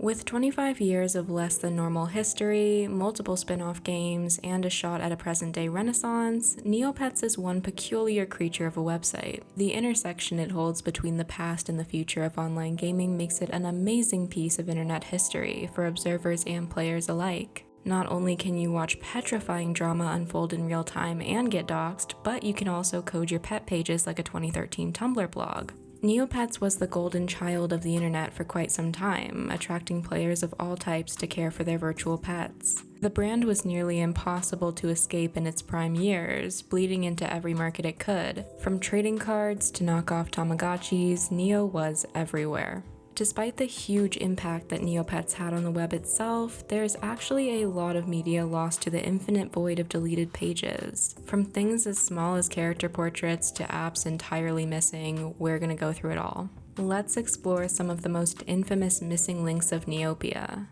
With 25 years of less than normal history, multiple spin-off games, and a shot at a present-day renaissance, Neopets is one peculiar creature of a website. The intersection it holds between the past and the future of online gaming makes it an amazing piece of internet history for observers and players alike. Not only can you watch petrifying drama unfold in real time and get doxxed, but you can also code your pet pages like a 2013 Tumblr blog. Neopets was the golden child of the internet for quite some time, attracting players of all types to care for their virtual pets. The brand was nearly impossible to escape in its prime years, bleeding into every market it could. From trading cards to knockoff Tamagotchis, Neo was everywhere. Despite the huge impact that Neopets had on the web itself, there's actually a lot of media lost to the infinite void of deleted pages. From things as small as character portraits to apps entirely missing, we're gonna go through it all. Let's explore some of the most infamous missing links of Neopia.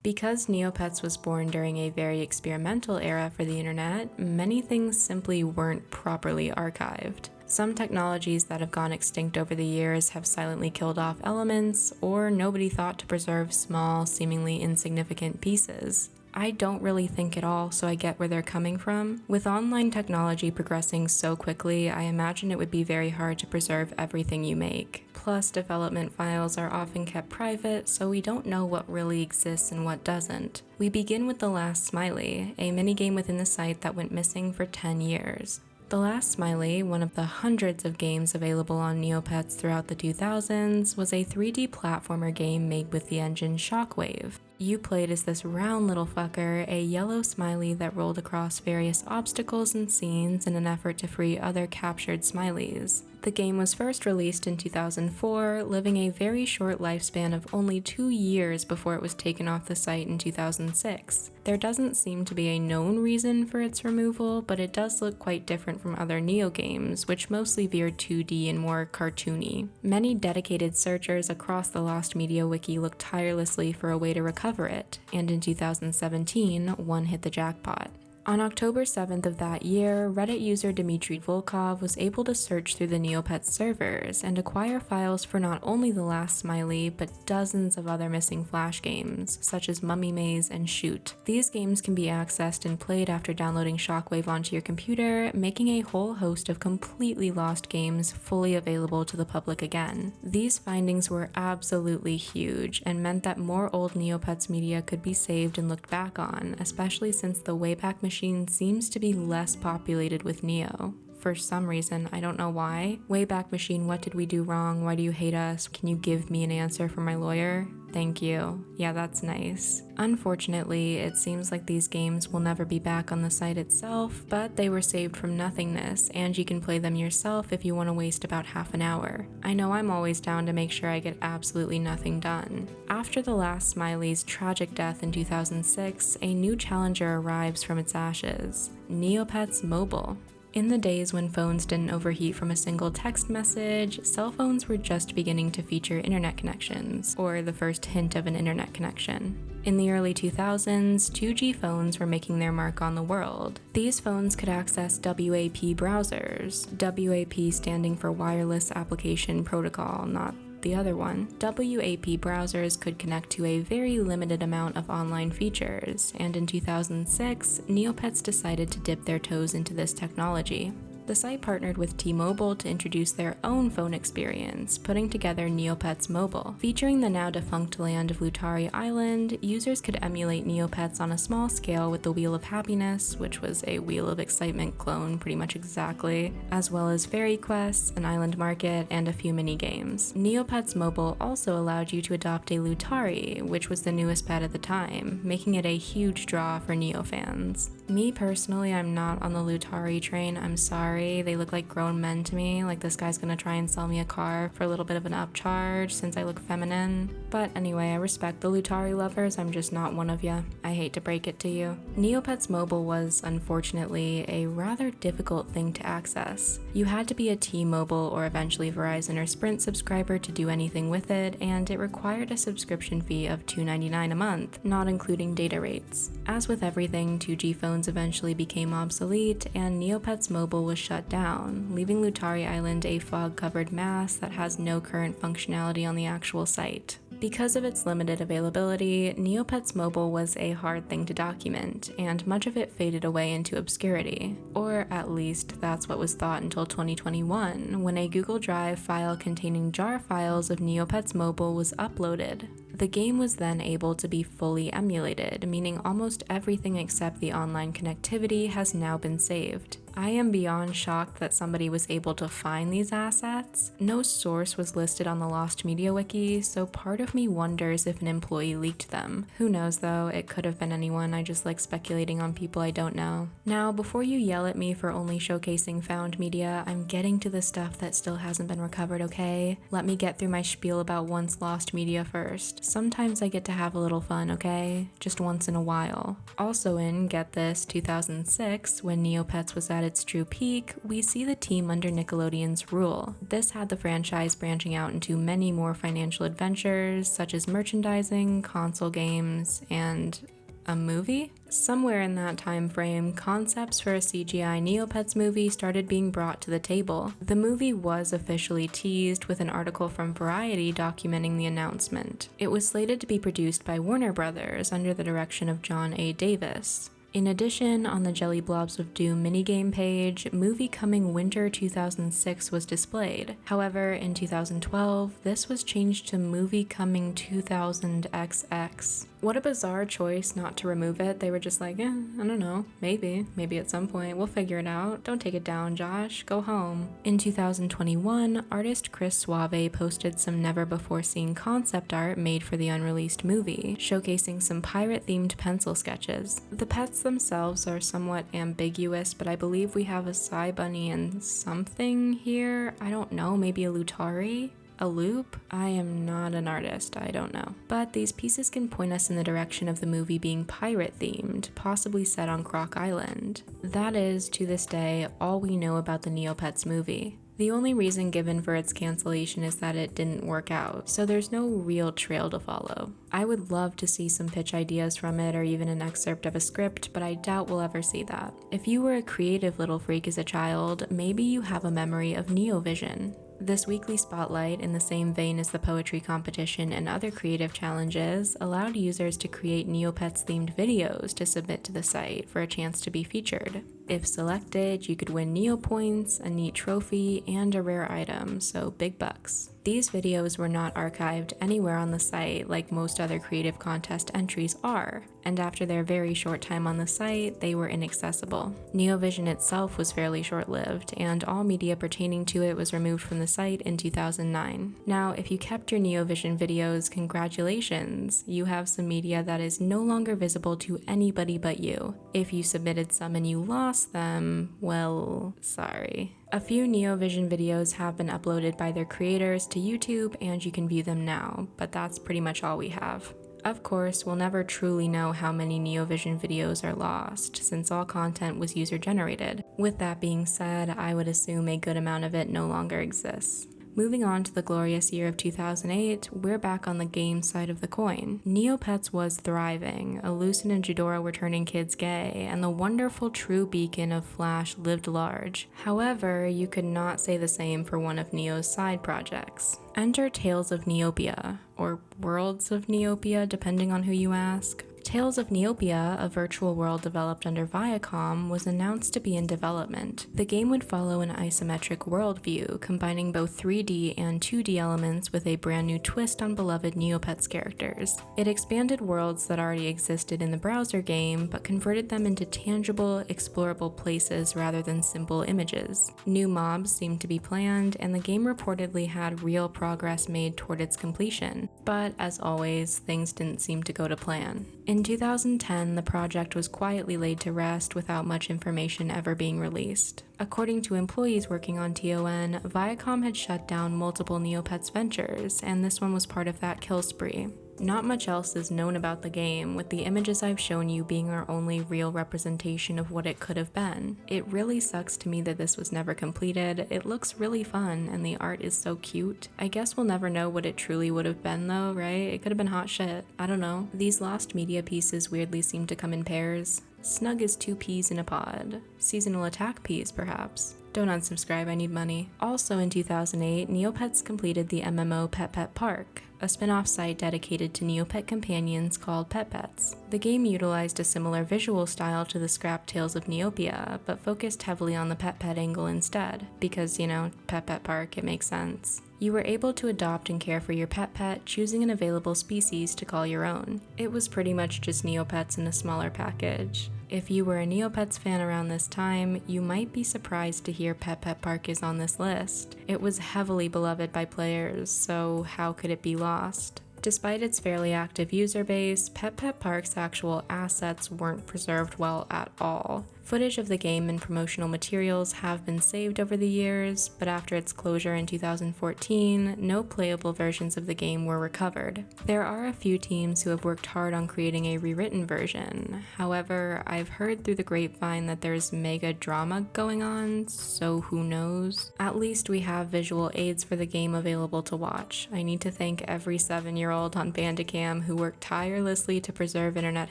Because Neopets was born during a very experimental era for the internet, many things simply weren't properly archived. Some technologies that have gone extinct over the years have silently killed off elements, or nobody thought to preserve small, seemingly insignificant pieces. I don't really think at all, so I get where they're coming from. With online technology progressing so quickly, I imagine it would be very hard to preserve everything you make. Plus, development files are often kept private, so we don't know what really exists and what doesn't. We begin with the Last Smiley, a minigame within the site that went missing for 10 years. The Last Smiley, one of the hundreds of games available on Neopets throughout the 2000s, was a 3D platformer game made with the engine Shockwave. You played as this round little fucker, a yellow smiley that rolled across various obstacles and scenes in an effort to free other captured smileys. The game was first released in 2004, living a very short lifespan of only 2 years before it was taken off the site in 2006. There doesn't seem to be a known reason for its removal, but it does look quite different from other Neo games, which mostly veered 2D and more cartoony. Many dedicated searchers across the Lost Media wiki looked tirelessly for a way to recover it, and in 2017, one hit the jackpot. On October 7th of that year, Reddit user Dmitry Volkov was able to search through the Neopets servers and acquire files for not only the Last Smiley, but dozens of other missing Flash games, such as Mummy Maze and Shoot. These games can be accessed and played after downloading Shockwave onto your computer, making a whole host of completely lost games fully available to the public again. These findings were absolutely huge, and meant that more old Neopets media could be saved and looked back on, especially since the Wayback Machine seems to be less populated with Neo. For some reason, I don't know why. Wayback Machine, what did we do wrong? Why do you hate us? Can you give me an answer from my lawyer? Thank you. Yeah, that's nice. Unfortunately, it seems like these games will never be back on the site itself, but they were saved from nothingness, and you can play them yourself if you want to waste about half an hour. I know I'm always down to make sure I get absolutely nothing done. After the Last Smiley's tragic death in 2006, a new challenger arrives from its ashes, Neopets Mobile. In the days when phones didn't overheat from a single text message, cell phones were just beginning to feature internet connections, or the first hint of an internet connection. In the early 2000s, 2G phones were making their mark on the world. These phones could access WAP browsers, WAP standing for Wireless Application Protocol, not the other one. WAP browsers could connect to a very limited amount of online features, and in 2006, Neopets decided to dip their toes into this technology. The site partnered with T-Mobile to introduce their own phone experience, putting together Neopets Mobile. Featuring the now defunct land of Lutari Island, users could emulate Neopets on a small scale with the Wheel of Happiness, which was a Wheel of Excitement clone pretty much exactly, as well as fairy quests, an island market, and a few mini-games. Neopets Mobile also allowed you to adopt a Lutari, which was the newest pet at the time, making it a huge draw for Neo fans. Me personally, I'm not on the Lutari train, I'm sorry. They look like grown men to me, like this guy's gonna try and sell me a car for a little bit of an upcharge since I look feminine. But anyway, I respect the Lutari lovers, I'm just not one of ya. I hate to break it to you. Neopets Mobile was, unfortunately, a rather difficult thing to access. You had to be a T-Mobile or eventually Verizon or Sprint subscriber to do anything with it, and it required a subscription fee of $2.99 a month, not including data rates. As with everything, 2G phones eventually became obsolete, and Neopets Mobile was shut down, leaving Lutari Island a fog-covered mass that has no current functionality on the actual site. Because of its limited availability, Neopets Mobile was a hard thing to document, and much of it faded away into obscurity. Or at least, that's what was thought until 2021, when a Google Drive file containing jar files of Neopets Mobile was uploaded. The game was then able to be fully emulated, meaning almost everything except the online connectivity has now been saved. I am beyond shocked that somebody was able to find these assets. No source was listed on the Lost Media Wiki, so part of me wonders if an employee leaked them. Who knows though, it could have been anyone, I just like speculating on people I don't know. Now, before you yell at me for only showcasing found media, I'm getting to the stuff that still hasn't been recovered, okay? Let me get through my spiel about once lost media first. Sometimes I get to have a little fun, okay? Just once in a while. Also in, get this, 2006, when Neopets was at its true peak, we see the team under Nickelodeon's rule. This had the franchise branching out into many more financial adventures, such as merchandising, console games, and a movie? Somewhere in that time frame, concepts for a CGI Neopets movie started being brought to the table. The movie was officially teased with an article from Variety documenting the announcement. It was slated to be produced by Warner Brothers under the direction of John A. Davis. In addition, on the Jelly Blobs of Doom minigame page, movie coming winter 2006 was displayed. However, in 2012, this was changed to movie coming 2000XX. What a bizarre choice not to remove it. They were just like, I don't know, maybe at some point, we'll figure it out. Don't take it down, Josh, go home. In 2021, artist Chris Suave posted some never-before-seen concept art made for the unreleased movie, showcasing some pirate-themed pencil sketches. The pets themselves are somewhat ambiguous, but I believe we have a Psy Bunny and something here. I don't know, maybe a Lutari? A loop? I am not an artist, I don't know. But these pieces can point us in the direction of the movie being pirate-themed, possibly set on Croc Island. That is, to this day, all we know about the Neopets movie. The only reason given for its cancellation is that it didn't work out, so there's no real trail to follow. I would love to see some pitch ideas from it or even an excerpt of a script, but I doubt we'll ever see that. If you were a creative little freak as a child, maybe you have a memory of Neovision. This weekly spotlight, in the same vein as the poetry competition and other creative challenges, allowed users to create Neopets-themed videos to submit to the site for a chance to be featured. If selected, you could win Neo points, a neat trophy, and a rare item, so big bucks. These videos were not archived anywhere on the site like most other creative contest entries are, and after their very short time on the site, they were inaccessible. Neovision itself was fairly short-lived, and all media pertaining to it was removed from the site in 2009. Now, if you kept your Neovision videos, congratulations! You have some media that is no longer visible to anybody but you. If you submitted some and you lost them, well, sorry. A few Neovision videos have been uploaded by their creators to YouTube, and you can view them now, but that's pretty much all we have. Of course, we'll never truly know how many Neovision videos are lost, since all content was user-generated. With that being said, I would assume a good amount of it no longer exists. Moving on to the glorious year of 2008, we're back on the game side of the coin. Neopets was thriving, Alucin and Eudora were turning kids gay, and the wonderful true beacon of Flash lived large. However, you could not say the same for one of Neo's side projects. Enter Tales of Neopia, or Worlds of Neopia, depending on who you ask. Tales of Neopia, a virtual world developed under Viacom, was announced to be in development. The game would follow an isometric worldview, combining both 3D and 2D elements with a brand new twist on beloved Neopets characters. It expanded worlds that already existed in the browser game, but converted them into tangible, explorable places rather than simple images. New mobs seemed to be planned, and the game reportedly had real progress made toward its completion. But, as always, things didn't seem to go to plan. In In 2010, the project was quietly laid to rest without much information ever being released. According to employees working on TON, Viacom had shut down multiple Neopets ventures, and this one was part of that kill spree. Not much else is known about the game, with the images I've shown you being our only real representation of what it could have been. It really sucks to me that this was never completed. It looks really fun, and the art is so cute. I guess we'll never know what it truly would have been though, right? It could have been hot shit. I don't know. These lost media pieces weirdly seem to come in pairs. Snug is 2 peas in a pod. Seasonal attack peas, perhaps. Don't unsubscribe, I need money. Also in 2008, Neopets completed the MMO Pet Pet Park, a spin-off site dedicated to Neopet companions called Pet Pets. The game utilized a similar visual style to the scrap tales of Neopia, but focused heavily on the pet pet angle instead, because, you know, Pet Pet Park, it makes sense. You were able to adopt and care for your pet, choosing an available species to call your own. It was pretty much just Neopets in a smaller package. If you were a Neopets fan around this time, you might be surprised to hear Pet Pet Park is on this list. It was heavily beloved by players, so how could it be lost? Despite its fairly active user base, Pet Pet Park's actual assets weren't preserved well at all. Footage of the game and promotional materials have been saved over the years, but after its closure in 2014, no playable versions of the game were recovered. There are a few teams who have worked hard on creating a rewritten version. However, I've heard through the grapevine that there's mega drama going on, so who knows? At least we have visual aids for the game available to watch. I need to thank every 7-year-old on Bandicam who worked tirelessly to preserve internet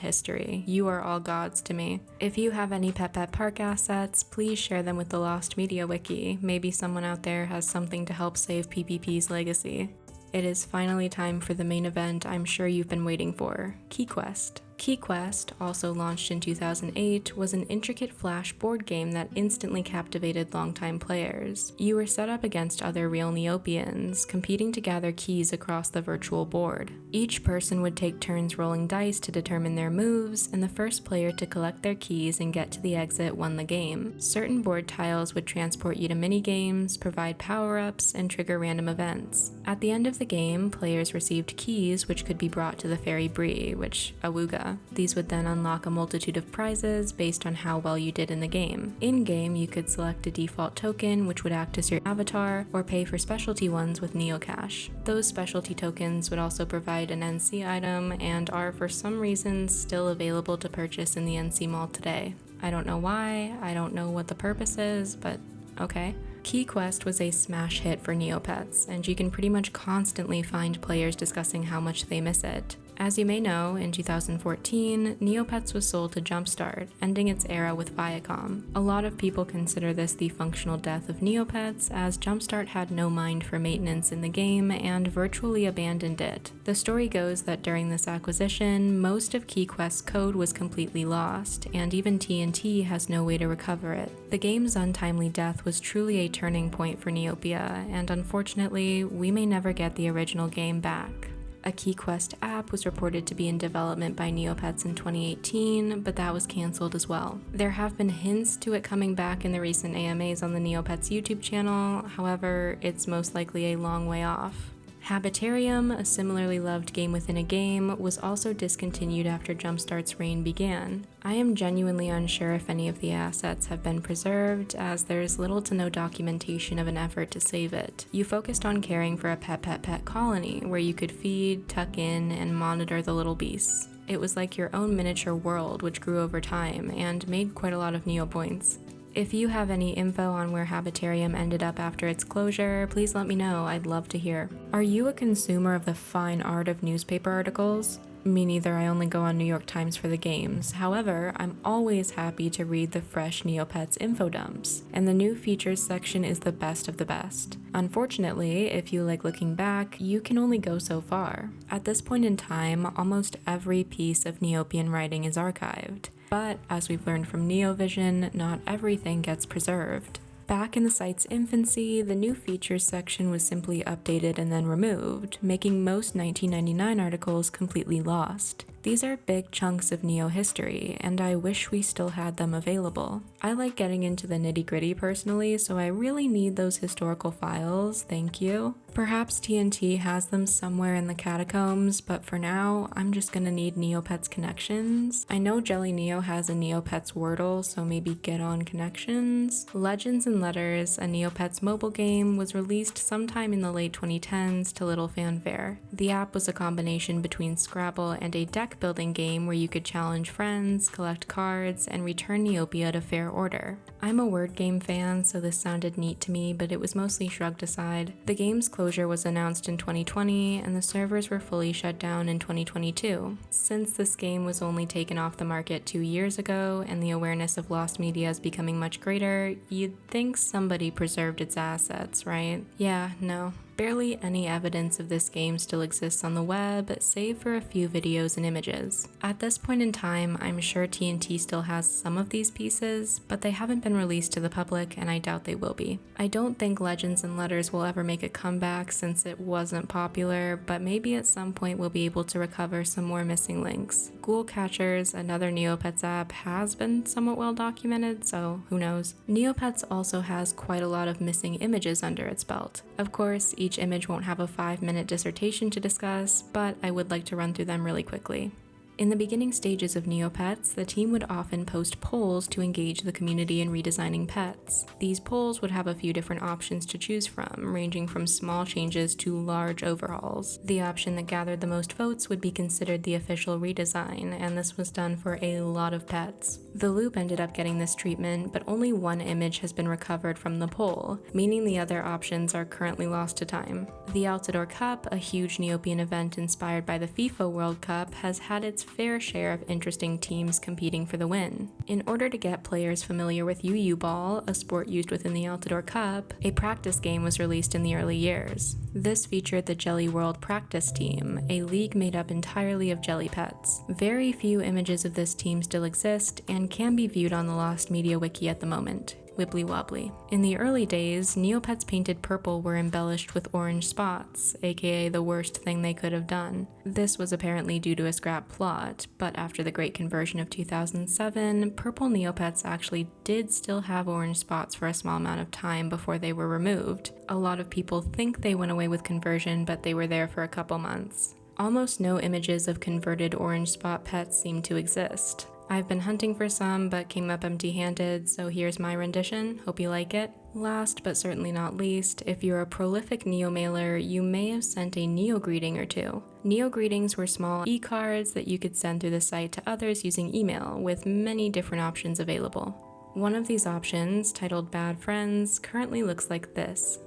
history. You are all gods to me. If you have any Pet Pet Park assets, please share them with the Lost Media Wiki. Maybe someone out there has something to help save PPP's legacy. It is finally time for the main event I'm sure you've been waiting for, KeyQuest. KeyQuest, also launched in 2008, was an intricate flash board game that instantly captivated longtime players. You were set up against other real Neopians, competing to gather keys across the virtual board. Each person would take turns rolling dice to determine their moves, and the first player to collect their keys and get to the exit won the game. Certain board tiles would transport you to minigames, provide power-ups, and trigger random events. At the end of the game, players received keys which could be brought to the Fairy Brie, which awooga. These would then unlock a multitude of prizes based on how well you did in the game. In-game, you could select a default token which would act as your avatar, or pay for specialty ones with Neocash. Those specialty tokens would also provide an NC item and are for some reason still available to purchase in the NC Mall today. I don't know why, I don't know what the purpose is, but okay. KeyQuest was a smash hit for Neopets, and you can pretty much constantly find players discussing how much they miss it. As you may know, in 2014, Neopets was sold to Jumpstart, ending its era with Viacom. A lot of people consider this the functional death of Neopets, as Jumpstart had no mind for maintenance in the game and virtually abandoned it. The story goes that during this acquisition, most of KeyQuest's code was completely lost, and even TNT has no way to recover it. The game's untimely death was truly a turning point for Neopia, and unfortunately, we may never get the original game back. A KeyQuest app was reported to be in development by Neopets in 2018, but that was cancelled as well. There have been hints to it coming back in the recent AMAs on the Neopets YouTube channel, however, it's most likely a long way off. Habitarium, a similarly loved game within a game, was also discontinued after Jumpstart's reign began. I am genuinely unsure if any of the assets have been preserved, as there is little to no documentation of an effort to save it. You focused on caring for a pet colony, where you could feed, tuck in, and monitor the little beasts. It was like your own miniature world, which grew over time, and made quite a lot of Neo points. If you have any info on where Habitarium ended up after its closure, please let me know, I'd love to hear. Are you a consumer of the fine art of newspaper articles? Me neither, I only go on New York Times for the games. However, I'm always happy to read the fresh Neopets info dumps, and the new features section is the best of the best. Unfortunately, if you like looking back, you can only go so far. At this point in time, almost every piece of Neopian writing is archived. But, as we've learned from NeoVision, not everything gets preserved. Back in the site's infancy, the new features section was simply updated and then removed, making most 1999 articles completely lost. These are big chunks of Neo history, and I wish we still had them available. I like getting into the nitty-gritty personally, so I really need those historical files, thank you. Perhaps TNT has them somewhere in the catacombs, but for now, I'm just gonna need Neopets connections. I know Jelly Neo has a Neopets Wordle, so maybe get on connections. Legends and Letters, a Neopets mobile game, was released sometime in the late 2010s to little fanfare. The app was a combination between Scrabble and a deck building game where you could challenge friends, collect cards, and return Neopia to fair order. I'm a word game fan, so this sounded neat to me, but it was mostly shrugged aside. The game's closure was announced in 2020, and the servers were fully shut down in 2022. Since this game was only taken off the market 2 years ago, and the awareness of lost media is becoming much greater, you'd think somebody preserved its assets, right? Yeah, no. Barely any evidence of this game still exists on the web, save for a few videos and images. At this point in time, I'm sure TNT still has some of these pieces, but they haven't been released to the public, and I doubt they will be. I don't think Legends and Letters will ever make a comeback since it wasn't popular, but maybe at some point we'll be able to recover some more missing links. Ghoul Catchers, another Neopets app, has been somewhat well documented, so who knows. Neopets also has quite a lot of missing images under its belt. Of course, each image won't have a 5-minute dissertation to discuss, but I would like to run through them really quickly. In the beginning stages of Neopets, the team would often post polls to engage the community in redesigning pets. These polls would have a few different options to choose from, ranging from small changes to large overhauls. The option that gathered the most votes would be considered the official redesign, and this was done for a lot of pets. The Loop ended up getting this treatment, but only one image has been recovered from the poll, meaning the other options are currently lost to time. The Altador Cup, a huge Neopian event inspired by the FIFA World Cup, has had its fair share of interesting teams competing for the win. In order to get players familiar with UU Ball, a sport used within the Altador Cup, a practice game was released in the early years. This featured the Jelly World Practice Team, a league made up entirely of jelly pets. Very few images of this team still exist and can be viewed on the Lost Media Wiki at the moment. Wibbly wobbly. In the early days, Neopets painted purple were embellished with orange spots, aka the worst thing they could have done. This was apparently due to a scrap plot, but after the Great Conversion of 2007, purple Neopets actually did still have orange spots for a small amount of time before they were removed. A lot of people think they went away with conversion, but they were there for a couple months. Almost no images of converted orange spot pets seem to exist. I've been hunting for some, but came up empty-handed, so here's my rendition. Hope you like it. Last but certainly not least, if you're a prolific Neo-mailer, you may have sent a Neo-greeting or two. Neo-greetings were small e-cards that you could send through the site to others using email, with many different options available. One of these options, titled Bad Friends, currently looks like this.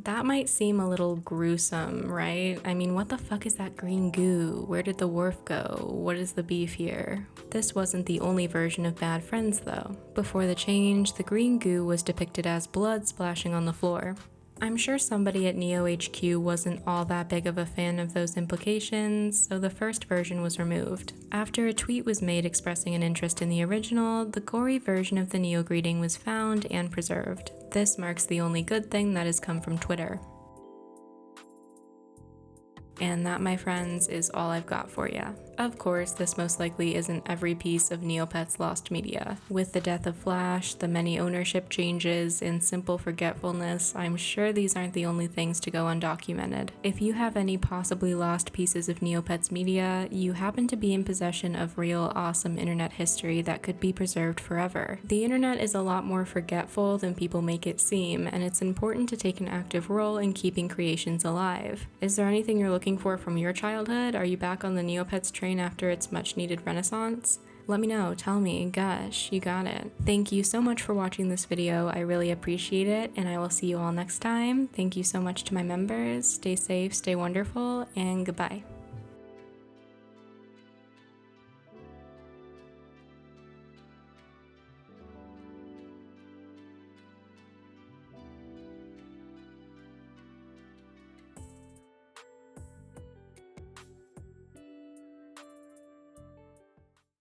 That might seem a little gruesome, right? I mean, what the fuck is that green goo? Where did the wharf go? What is the beef here? This wasn't the only version of Bad Friends, though. Before the change, the green goo was depicted as blood splashing on the floor. I'm sure somebody at Neo HQ wasn't all that big of a fan of those implications, so the first version was removed. After a tweet was made expressing an interest in the original, the gory version of the Neo greeting was found and preserved. This marks the only good thing that has come from Twitter. And that, my friends, is all I've got for ya. Of course, this most likely isn't every piece of Neopets' lost media. With the death of Flash, the many ownership changes, and simple forgetfulness, I'm sure these aren't the only things to go undocumented. If you have any possibly lost pieces of Neopets media, you happen to be in possession of real awesome internet history that could be preserved forever. The internet is a lot more forgetful than people make it seem, and it's important to take an active role in keeping creations alive. Is there anything you're looking for from your childhood? Are you back on the Neopets train after its much needed renaissance? Let me know, tell me, gosh, you got it. Thank you so much for watching this video, I really appreciate it, and I will see you all next time. Thank you so much to my members, stay safe, stay wonderful, and goodbye.